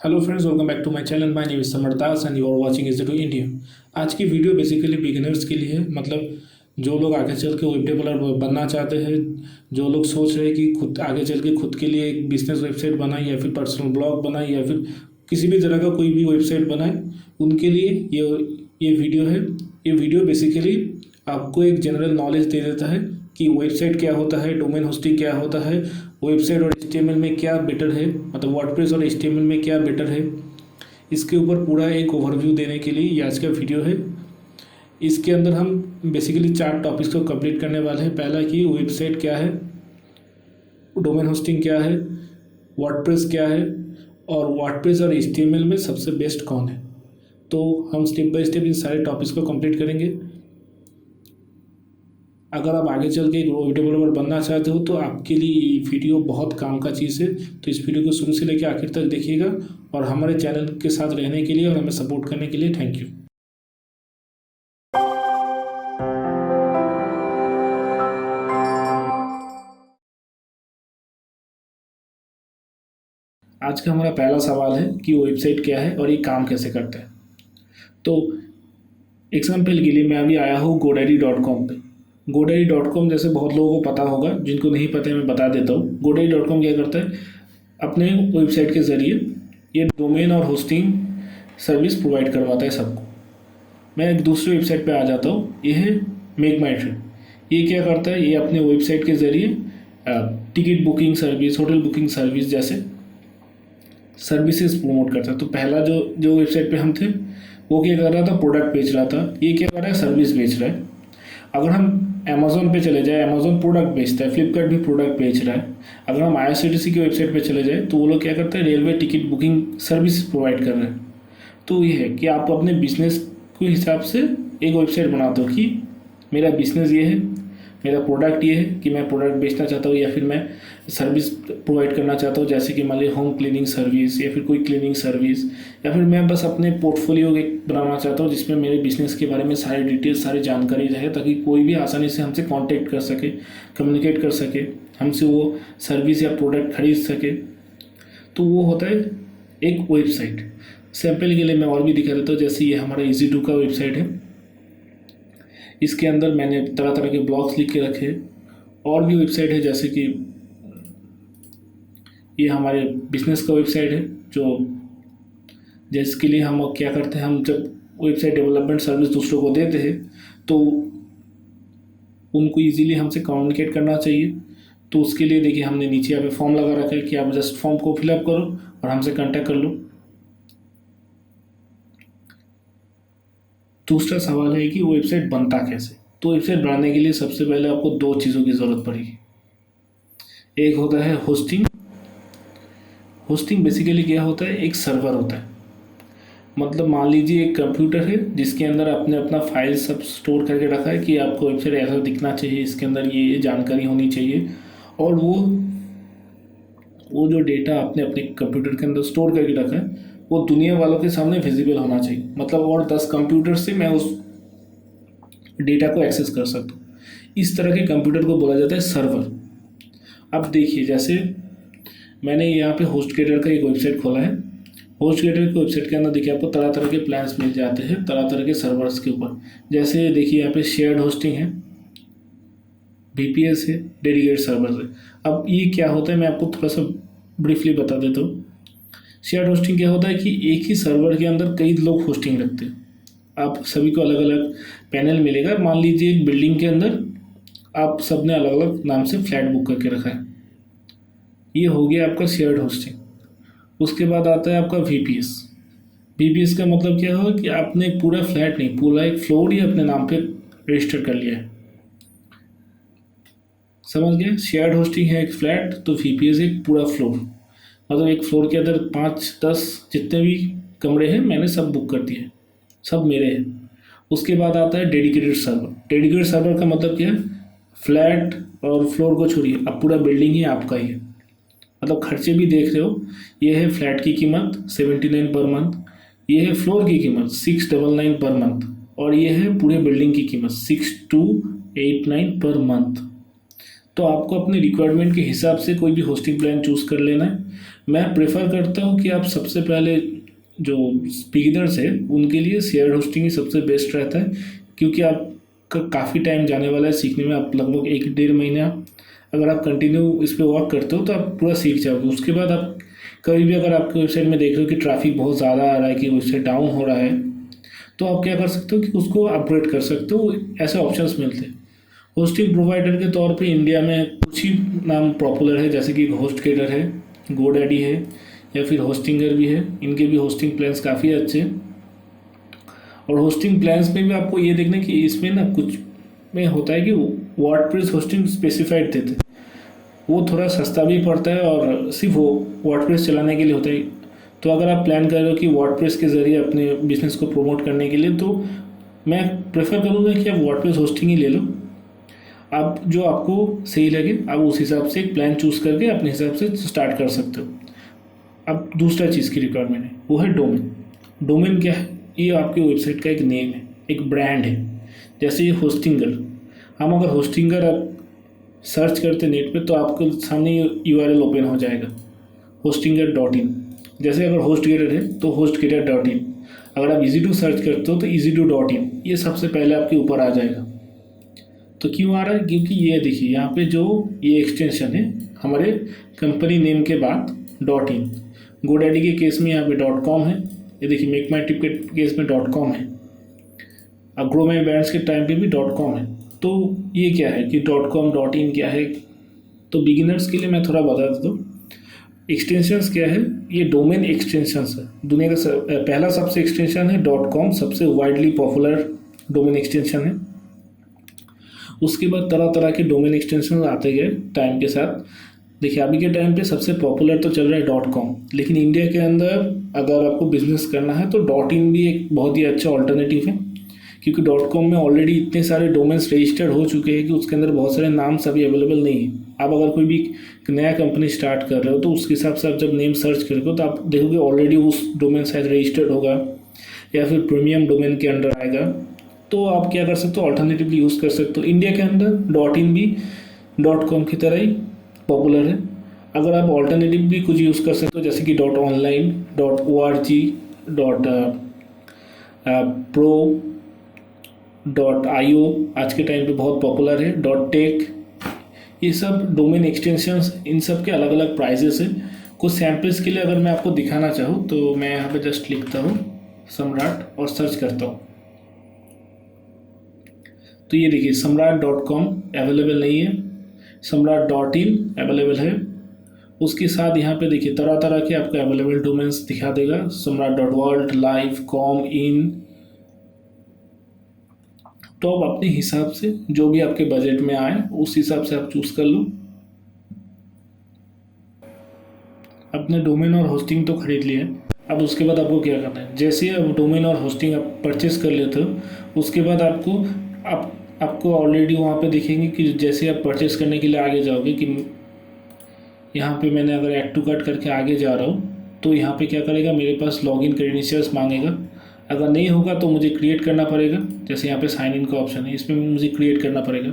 Hello friends, welcome back to my channel. My name is Samar Das and you are watching is to India. आज की video basically beginners के लिए है, मतलब जो लोग आगे चल के वेब डेवलपर बनना चाहते हैं, जो लोग सोच रहे हैं कि खुद आगे चल के खुद के लिए एक बिजनेस वेबसाइट बनाए या फिर पर्सनल ब्लॉग बनाए या फिर किसी भी तरह का कोई भी वेबसाइट बनाए, उनके लिए ये वीडियो है। ये वीडियो बेसिकली आपको एक जनरल नॉलेज दे देता है कि वेबसाइट क्या होता है, डोमेन होस्टिंग क्या होता है, वेबसाइट और HTML में क्या बेटर है, मतलब वर्डप्रेस और HTML में क्या बेटर है, इसके ऊपर पूरा एक ओवरव्यू देने के लिए ये आज का वीडियो है। इसके अंदर हम बेसिकली 4 टॉपिक्स को कंप्लीट करने वाले हैं। पहला कि वेबसाइट क्या है, डोमेन होस्टिंग क्या है, वर्डप्रेस क्या है, और वर्डप्रेस और HTML में सबसे बेस्ट कौन है। तो हम स्टेप बाय स्टेप इन सारे टॉपिक्स को कंप्लीट करेंगे। अगर आप आगे चल के एक वेब डेवलपर बनना चाहते हो तो आपके लिए ये वीडियो बहुत काम का चीज़ है। तो इस वीडियो को शुरू से लेकर आखिर तक देखिएगा और हमारे चैनल के साथ रहने के लिए और हमें सपोर्ट करने के लिए थैंक यू। आज का हमारा पहला सवाल है कि वेबसाइट क्या है और ये काम कैसे करता है। तो एग्जाम्पल के लिए मैं अभी आया हूँ godaddy.com पे। godaddy.com जैसे बहुत लोगों को पता होगा, जिनको नहीं पता है मैं बता देता हूँ। godaddy.com क्या करता है, अपने वेबसाइट के ज़रिए ये डोमेन और होस्टिंग सर्विस प्रोवाइड करवाता है सबको। मैं एक दूसरे वेबसाइट पे आ जाता हूँ, ये है मेक माई ट्रिप। ये क्या करता है, ये अपने वेबसाइट के ज़रिए ticket booking service, hotel booking service जैसे सर्विसेज प्रमोट करता है। तो पहला जो वेबसाइट पे हम थे वो क्या कर रहा था, प्रोडक्ट बेच रहा था। ये क्या कर रहा है, सर्विस बेच रहा है। अगर हम अमेज़ोन पे चले जाए, अमेज़ोन प्रोडक्ट बेचता है, फ्लिपकार्ट भी प्रोडक्ट बेच रहा है। अगर हम IRCTC की वेबसाइट पे चले जाए तो वो लोग क्या करते हैं, railway ticket booking service provide कर रहे हैं। तो ये है कि आप अपने बिजनेस के हिसाब से एक वेबसाइट बनाते हो कि मेरा बिजनेस ये है, मेरा प्रोडक्ट ये है कि मैं प्रोडक्ट बेचना चाहता हूँ या फिर मैं सर्विस प्रोवाइड करना चाहता हूँ, जैसे कि मान लीजिए होम क्लीनिंग सर्विस या फिर कोई क्लीनिंग सर्विस, या फिर मैं बस अपने पोर्टफोलियो बनाना चाहता हूँ जिसमें मेरे बिजनेस के बारे में सारी डिटेल्स, सारी जानकारी रहे, ताकि कोई भी आसानी से हमसे कांटेक्ट कर सके, कम्युनिकेट कर सके, हमसे वो सर्विस या प्रोडक्ट खरीद सके। तो वो होता है एक वेबसाइट। सैम्पल के लिए मैं और भी दिखा देता हूँ। जैसे ये हमारा EasyDo का वेबसाइट है। इसके अंदर मैंने तरह तरह के ब्लॉग्स लिख के रखे। और भी वेबसाइट है, जैसे कि ये हमारे बिजनेस का वेबसाइट है, जो जिसके लिए हम क्या करते हैं, हम जब वेबसाइट डेवलपमेंट सर्विस दूसरों को देते हैं तो उनको इजीली हमसे कम्युनिकेट करना चाहिए। तो उसके लिए देखिए हमने नीचे यहाँ पे फॉर्म लगा रखा है कि आप जस्ट फॉर्म को फिलअप करो और हमसे कांटेक्ट कर लो। दूसरा सवाल है कि वेबसाइट बनता कैसे। तो वेबसाइट बनाने के लिए सबसे पहले आपको 2 चीज़ों की ज़रूरत पड़ेगी। एक होता है होस्टिंग। होस्टिंग बेसिकली क्या होता है, एक सर्वर होता है। मतलब मान लीजिए एक कंप्यूटर है जिसके अंदर आपने अपना फाइल सब स्टोर करके रखा है कि आपको वेबसाइट ऐसा दिखना चाहिए, इसके अंदर ये जानकारी होनी चाहिए, और वो जो डेटा आपने अपने कंप्यूटर के अंदर स्टोर करके रखा है वो दुनिया वालों के सामने विजिबल होना चाहिए। मतलब और 10 कंप्यूटर से मैं उस डेटा को एक्सेस कर सकता हूँ। इस तरह के कंप्यूटर को बोला जाता है सर्वर। अब देखिए, जैसे मैंने यहाँ पे HostGator का एक वेबसाइट खोला है। HostGator की वेबसाइट के अंदर देखिए आपको तरह तरह के प्लान्स मिल जाते हैं तरह तरह के सर्वर्स के ऊपर। जैसे देखिए यहाँ पे शेयर्ड होस्टिंग है, VPS है, डेडिकेटेड सर्वर है। अब ये क्या होता है मैं आपको थोड़ा सा ब्रीफली बता देता हूँ। शेयर्ड होस्टिंग क्या होता है कि एक ही सर्वर के अंदर कई लोग होस्टिंग रखते हैं। आप सभी को अलग अलग पैनल मिलेगा। मान लीजिए एक बिल्डिंग के अंदर आप सब ने अलग अलग नाम से फ्लैट बुक करके रखा है। ये हो गया आपका शेयर्ड होस्टिंग। उसके बाद आता है आपका VPS। VPS का मतलब क्या होगा कि आपने पूरा फ्लैट नहीं, पूरा एक फ्लोर ही अपने नाम पे रजिस्टर कर लिया है। समझ गए, शेयर्ड होस्टिंग है एक फ्लैट, तो VPS एक पूरा फ्लोर, मतलब एक फ्लोर के अंदर 5-10 जितने भी कमरे हैं मैंने सब बुक कर दिए, सब मेरे हैं। उसके बाद आता है डेडिकेटेड सर्वर। डेडिकेटेड सर्वर का मतलब क्या है, फ्लैट और फ्लोर को छोड़िए, अब पूरा बिल्डिंग ही आपका ही है। मतलब खर्चे भी देख रहे हो, ये है फ्लैट की कीमत 79 पर मंथ, ये है फ्लोर की कीमत 699 पर मंथ, और ये है पूरे बिल्डिंग की कीमत 6289 पर मंथ। तो आपको अपने रिक्वायरमेंट के हिसाब से कोई भी होस्टिंग प्लान चूज़ कर लेना है। मैं प्रेफर करता हूँ कि आप सबसे पहले जो बिगिनर्स है उनके लिए शेयर होस्टिंग ही सबसे बेस्ट रहता है, क्योंकि आपका काफ़ी टाइम जाने वाला है सीखने में। आप लगभग 1-1.5 महीना अगर आप कंटिन्यू इस पर वर्क करते हो तो आप पूरा सीख जाओगे। उसके बाद आप कभी भी अगर आपके वेबसाइट में देख रहे हो कि ट्रैफिक बहुत ज़्यादा आ रहा है, कि वेबसाइट डाउन हो रहा है, तो आप क्या कर सकते हो कि उसको अपग्रेड कर सकते हो। ऐसे ऑप्शंस मिलते हैं। होस्टिंग प्रोवाइडर के तौर पे इंडिया में कुछ ही नाम पॉपुलर है, जैसे कि होस्टगेटर है, गोडैडी है, या फिर होस्टिंगर भी है। इनके भी होस्टिंग प्लान्स काफ़ी अच्छे हैं। और होस्टिंग प्लान्स में भी आपको ये देखना कि इसमें ना कुछ में होता है कि वर्डप्रेस होस्टिंग स्पेसिफाइड देते हैं, वो थोड़ा सस्ता भी पड़ता है और सिर्फ वो वर्डप्रेस चलाने के लिए होता है। तो अगर आप प्लान कर रहे हो कि वर्डप्रेस के ज़रिए अपने बिजनेस को प्रमोट करने के लिए, तो मैं प्रेफर करूँगा कि आप वर्डप्रेस होस्टिंग ही ले लो। आप जो आपको सही लगे आप उस हिसाब से एक प्लान चूज़ करके अपने हिसाब से स्टार्ट कर सकते हो। अब दूसरा चीज़ की रिक्वायरमेंट है, वो है डोमेन। डोमेन क्या है? ये आपके वेबसाइट का एक नेम है, एक ब्रांड है। जैसे ये होस्टिंगर, हम अगर होस्टिंगर आप सर्च करते नेट पे तो आपके सामने URL ओपन हो जाएगा, hostinger.in। जैसे अगर HostGator है तो HostGator.in। अगर आप EasyDo सर्च करते हो तो EasyDo.in, ये सबसे पहले आपके ऊपर आ जाएगा। तो क्यों आ रहा है? क्योंकि ये देखिए यहाँ पे जो ये एक्सटेंशन है हमारे कंपनी नेम के बाद .in। गोडैडी के केस में यहाँ पे .com है। ये देखिए मेक माई टिप के केस में .com है। अब ग्रो माई ब्रांड्स के टाइम पे भी .com है। तो ये क्या है कि .com .in क्या है? तो बिगिनर्स के लिए मैं थोड़ा बता देता हूँ। एक्सटेंशंस क्या है? ये डोमेन एक्सटेंशंस है। दुनिया का पहला सबसे एक्सटेंशन है .com, सबसे वाइडली पॉपुलर डोमेन एक्सटेंशन है। उसके बाद तरह तरह के डोमेन एक्सटेंशन आते गए टाइम के साथ। देखिए अभी के टाइम पे सबसे पॉपुलर तो चल रहा है .com, लेकिन इंडिया के अंदर अगर आपको बिजनेस करना है तो .in भी एक बहुत ही अच्छा ऑल्टरनेटिव है, क्योंकि .com में ऑलरेडी इतने सारे डोमेन्स रजिस्टर्ड हो चुके हैं कि उसके अंदर बहुत सारे नाम्स अभी अवेलेबल नहीं है। आप अगर कोई भी नया कंपनी स्टार्ट कर रहे हो तो उसके हिसाब से आप जब नेम सर्च करोगे तो आप देखोगे ऑलरेडी उस डोमेन शायद रजिस्टर्ड होगा या फिर प्रीमियम डोमेन के अंडर आएगा। तो आप क्या कर सकते हो, ऑल्टरनेटिवली यूज़ कर सकते हो। इंडिया के अंदर .in भी .com की तरह ही पॉपुलर है। अगर आप ऑल्टरनेटिव भी कुछ यूज़ कर सकते हो, जैसे कि .online, .org, .pro, .io आज के टाइम पे बहुत पॉपुलर है, .tech। ये सब डोमेन एक्सटेंशंस, इन सब के अलग अलग प्राइजेस हैं। कुछ सैम्पल्स के लिए अगर मैं आपको दिखाना चाहूँ तो मैं यहाँ पे जस्ट लिखता हूँ सम्राट और सर्च करता हूँ। तो ये देखिए सम्राट.com अवेलेबल नहीं है, सम्राट.in अवेलेबल है। उसके साथ यहाँ पे देखिए तरह तरह के आपको अवेलेबल डोमेन्स दिखा देगा, सम्राट.world, live, com, in। तो आप अपने हिसाब से जो भी आपके बजट में आए उस हिसाब से आप चूज़ कर लो। अपने डोमेन और होस्टिंग तो खरीद लिए, अब उसके बाद आपको क्या करना है? जैसे अब डोमेन और होस्टिंग आप परचेस कर लेते हो, उसके बाद आपको ऑलरेडी वहाँ पे दिखेंगे कि जैसे आप परचेस करने के लिए आगे जाओगे कि यहाँ पे मैंने अगर ऐड टू कार्ट करके आगे जा रहा हूँ तो यहाँ पे क्या करेगा, मेरे पास लॉगिन क्रेडेंशियल्स मांगेगा। अगर नहीं होगा तो मुझे क्रिएट करना पड़ेगा। जैसे यहाँ पे साइन इन का ऑप्शन है, इसमें मुझे क्रिएट करना पड़ेगा।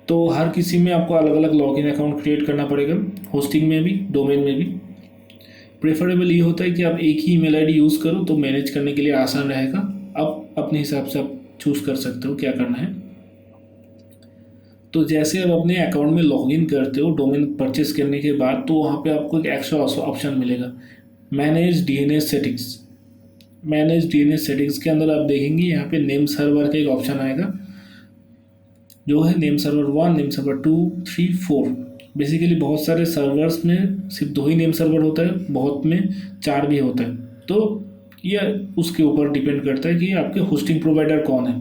तो हर किसी में आपको अलग अलग लॉगिन अकाउंट क्रिएट करना पड़ेगा, होस्टिंग में भी डोमेन में भी। प्रेफरेबल ये होता है कि आप एक ही ईमेल आईडी यूज़ करो तो मैनेज करने के लिए आसान रहेगा। अब अपने हिसाब से आप चूज़ कर सकते हो क्या करना है। तो जैसे आप अपने अकाउंट में लॉगिन करते हो डोमेन परचेस करने के बाद, तो वहाँ पे आपको एक एक्स्ट्रा ऑप्शन मिलेगा, manage DNS settings. Manage DNS settings के अंदर आप देखेंगे यहाँ पे नेम सर्वर का एक ऑप्शन आएगा, जो है name server 1, name server 2, 3, 4। Basically बहुत सारे सर्वर्स में सिर्फ 2 ही नेम सर्वर होता है, बहुत में 4 भी होता है। तो ये उसके ऊपर डिपेंड करता है कि आपके होस्टिंग प्रोवाइडर कौन है।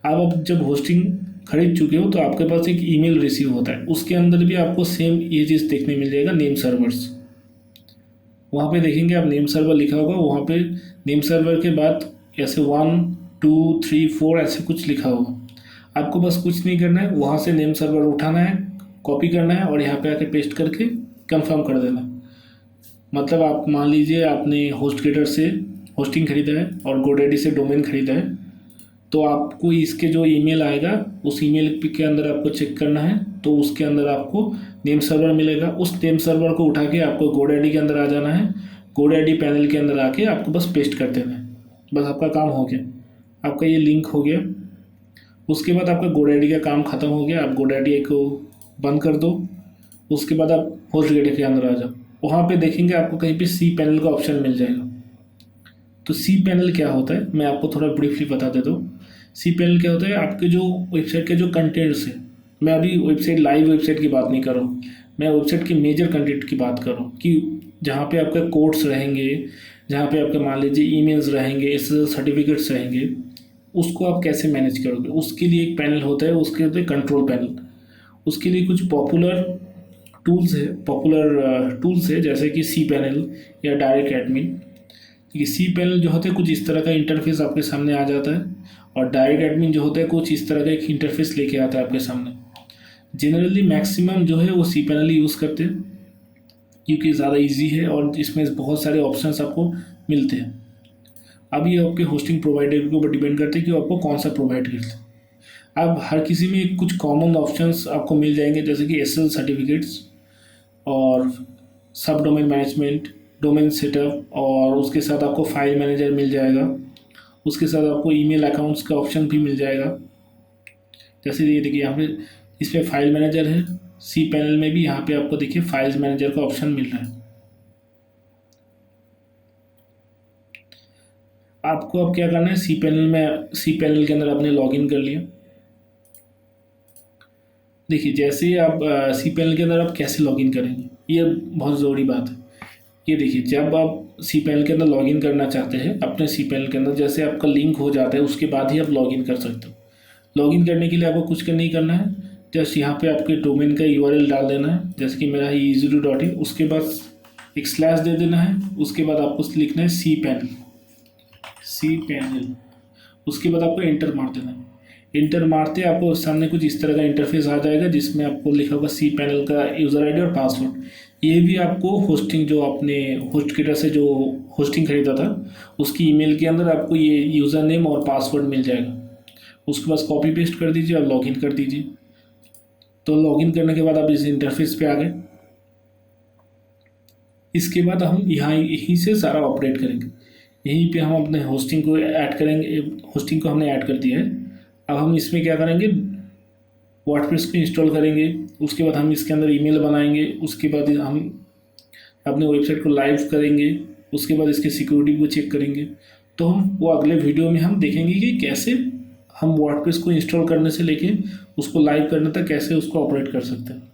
अब जब होस्टिंग खरीद चुके हो तो आपके पास एक ईमेल रिसीव होता है, उसके अंदर भी आपको सेम ये चीज़ देखने मिल जाएगा, नेम सर्वर्स। वहाँ पे देखेंगे आप नेम सर्वर लिखा होगा, वहाँ पे नेम सर्वर के बाद ऐसे 1, 2, 3, 4 ऐसे कुछ लिखा होगा। आपको बस कुछ नहीं करना है, वहाँ से नेम सर्वर उठाना है, कॉपी करना है और यहाँ पे आके पेस्ट करके कंफर्म कर देना। मतलब आप मान लीजिए आपने होस्टगेटर से होस्टिंग खरीदा है और गोडैडी से डोमेन खरीदा है, तो आपको इसके जो ईमेल आएगा उस ईमेल के अंदर आपको चेक करना है, तो उसके अंदर आपको नेम सर्वर मिलेगा। उस नेम सर्वर को उठा के आपको GoDaddy के अंदर आ जाना है। GoDaddy पैनल के अंदर आके आपको बस पेस्ट कर देना है, बस आपका काम हो गया। आपका ये लिंक हो गया। उसके बाद आपका GoDaddy का काम ख़त्म हो गया। आप GoDaddy को बंद कर दो। उसके बाद आप HostGator के अंदर आ जाओ। वहाँ पे देखेंगे आपको कहीं पे cPanel का ऑप्शन मिल जाएगा। तो cPanel क्या होता है मैं आपको थोड़ा ब्रीफली बता देता हूँ। cPanel क्या होता है, आपके जो वेबसाइट के जो कंटेंट्स है, मैं अभी वेबसाइट लाइव वेबसाइट की बात नहीं कर रहा हूँ, मैं वेबसाइट के मेजर कंटेंट की बात कर रहा हूँ कि जहाँ पे आपके कोड्स रहेंगे, जहाँ पे आपके मान लीजिए ईमेल्स रहेंगे, SSL सर्टिफिकेट्स रहेंगे, उसको आप कैसे मैनेज करोगे। उसके लिए एक पैनल होता है, उसके होते हैं कंट्रोल पैनल। उसके लिए कुछ पॉपुलर टूल्स है जैसे कि cPanel या डायरेक्ट एडमिन। ये cPanel जो होता है कुछ इस तरह का इंटरफेस आपके सामने आ जाता है, और डायरेक्ट एडमिन जो होता है कुछ इस तरह का एक इंटरफेस लेके आता है आपके सामने। जनरली मैक्सिमम जो है वो cPanel ही यूज़ करते हैं क्योंकि ज़्यादा इजी है और इसमें बहुत सारे ऑप्शंस आपको मिलते हैं। अब ये आपके होस्टिंग प्रोवाइडर के ऊपर डिपेंड करते हैं कि आपको कौन सा प्रोवाइड करते हैं। अब हर किसी में कुछ कॉमन ऑप्शंस आपको मिल जाएंगे जैसे कि SSL सर्टिफिकेट्स और सब डोमेन मैनेजमेंट, डोमेन सेटअप, और उसके साथ आपको फाइल मैनेजर मिल जाएगा। उसके साथ आपको ईमेल अकाउंट्स का ऑप्शन भी मिल जाएगा। जैसे ये देखिए यहाँ पे इसमें फाइल मैनेजर है, cPanel में भी यहाँ पे आपको देखिए फाइल्स मैनेजर का ऑप्शन मिल रहा है। आपको अब क्या करना है, cPanel के अंदर आपने लॉगिन कर लिया। देखिए जैसे ही आप cPanel के अंदर आप कैसे लॉगिन करेंगे, ये बहुत ज़रूरी बात है। ये देखिए जब आप cPanel के अंदर लॉगिन करना चाहते हैं अपने cPanel के अंदर, जैसे आपका लिंक हो जाता है उसके बाद ही आप लॉगिन कर सकते हो। लॉगिन करने के लिए आपको कुछ नहीं करना है, जस्ट यहाँ पे आपके डोमेन का URL डाल देना है, जैसे कि मेरा easydo.in। उसके बाद एक स्लैश दे देना है। उसके बाद आपको लिखना है cPanel। उसके बाद आपको एंटर मार देना है। एंटर मारते आपको सामने कुछ इस तरह का इंटरफेस आ जाएगा जिसमें आपको लिखा होगा cPanel का यूज़र ID और पासवर्ड। ये भी आपको होस्टिंग जो आपने HostGator से जो होस्टिंग खरीदा था उसकी ईमेल के अंदर आपको ये यूज़र नेम और पासवर्ड मिल जाएगा। उसके बाद कॉपी पेस्ट कर दीजिए और लॉगिन कर दीजिए। तो लॉगिन करने के बाद आप इस इंटरफेस पे आ गए। इसके बाद हम यहीं से सारा ऑपरेट करेंगे। यहीं पे हम अपने होस्टिंग को ऐड करेंगे। होस्टिंग को हमने ऐड कर दिया है। अब हम इसमें क्या करेंगे, वर्डप्रेस को इंस्टॉल करेंगे। उसके बाद हम इसके अंदर ईमेल बनाएंगे। उसके बाद हम अपने वेबसाइट को लाइव करेंगे। उसके बाद इसके सिक्योरिटी को चेक करेंगे। तो हम वो अगले वीडियो में हम देखेंगे कि कैसे हम वर्डप्रेस को इंस्टॉल करने से लेके उसको लाइव करने तक कैसे उसको ऑपरेट कर सकते हैं।